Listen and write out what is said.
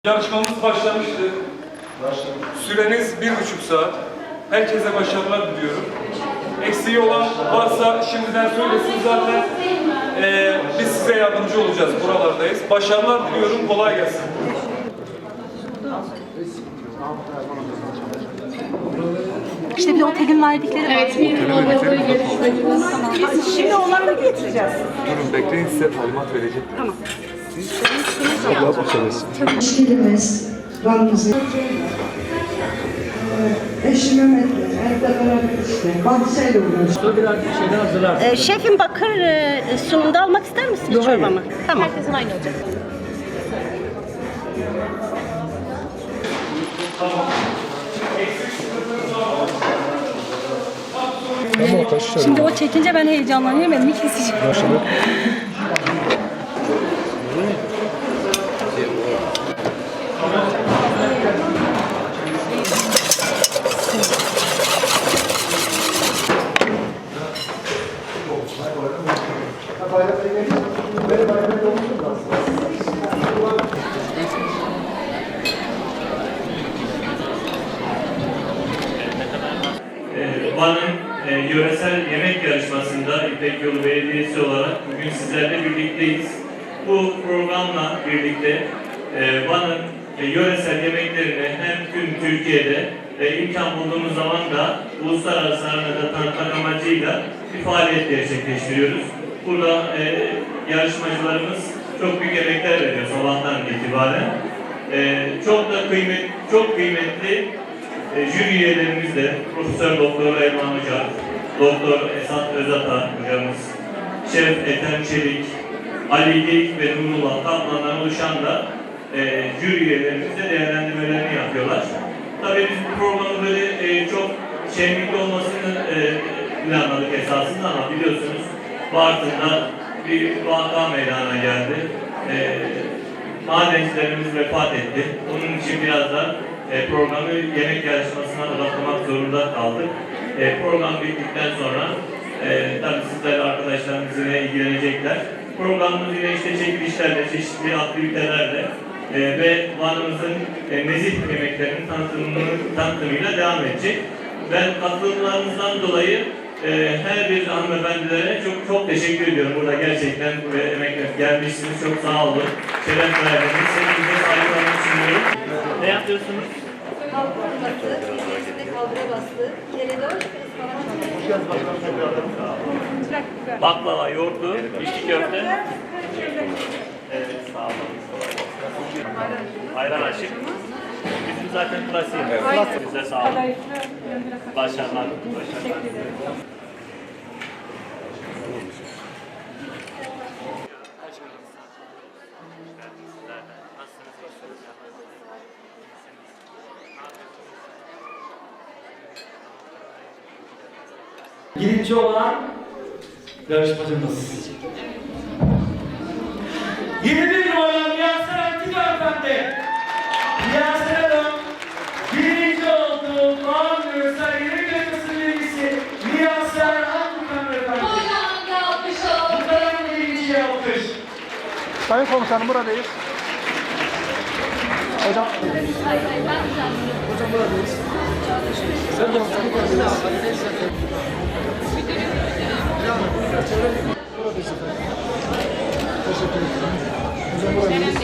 Yarışmamız başlamıştı. Süreniz 1,5 saat. Herkese başarılar diliyorum. Eksiği olan varsa şimdiden söylesin zaten. Biz size yardımcı olacağız. Buralardayız. Başarılar diliyorum. Kolay gelsin. İşte bir de otelin verdikleri var. Evet, bir olmadığı yarışmacımız. Biz şimdi onları mı getireceğiz? Durun bekleyin, size talimat vereceğim. Tamam. İşçiliğimiz, Ramazan, eşi Mehmet'le, evde beraber işte, bahçeyle uğraştık. Şefim bakır sunumda almak ister misiniz çorbamı? Tamam. Herkesin aynı olacak. Şimdi o çekince ben heyecanlanıyorum, elimi keseceğim. Van'ın yöresel yemek yarışmasında İpek Yolu Belediyesi olarak bugün sizlerle birlikteyiz. Bu programla birlikte Van'ın yöresel yemeklerini hem tüm Türkiye'de imkan bulduğumuz zaman da uluslararası arenada tanıtmak amacıyla bir faaliyet gerçekleştiriyoruz. Burada yarışmacılarımız çok büyük emekler veriyor sabahtan itibaren. Çok kıymetli jüri üyelerimiz de Profesör Doktor Erman Hoca, Doktor Esat Özata hocamız, Şef Ethem Çelik, Ali Geyik ve Nurullah Kaplan'dan oluşan da jüri üyelerimiz de değerlendirmelerini yapıyorlar. Tabii biz bu programı böyle çok şenlikli olmasını planladık esasında ama biliyorsunuz Bartın'da bir vaka meydana geldi. Madencilerimiz vefat etti. Onun için biraz da programı yemek yarışmasına odaklamak zorunda kaldık. Program bittikten sonra tabii sizler arkadaşlarımız yine ilgilenecekler. Programımız yine işte çekilişlerle, çeşitli aktivitelerle ve Van'ımızın nezih yemeklerinin tanıtımıyla devam edecek. Ben katılımlarınızdan dolayı her bir hanımefendilere çok teşekkür ediyorum. Burada gerçekten buraya emekler gelmişsiniz. Çok sağ olun. Şeref verdiniz. Hepinize saygılarımı sunuyorum. Ne yapıyorsunuz? Kalbura bastı, içinde kalbura bastı. Keredor, ıspanak. Baklava, yoğurtlu, içli köfte. Evet, sağ olun. Ayran açık. Bizim zaten klasiğimiz. Evet. Size sağ olun. Başarılar. Birinci olan yarışmacımız. 21 numaralı Yasin Ertik Efendi. Yasin Hanım birinci oldu. Van Görsel Yemek Yarışması birincisi Yasin Ertik Efendi. Bu kadar birinciye alkış. Sayın Komutanım buradayız. Hocam. Hocam buradayız. Sen de buradayız. Buradayız efendim. Teşekkür ederim. Hocam buradayız.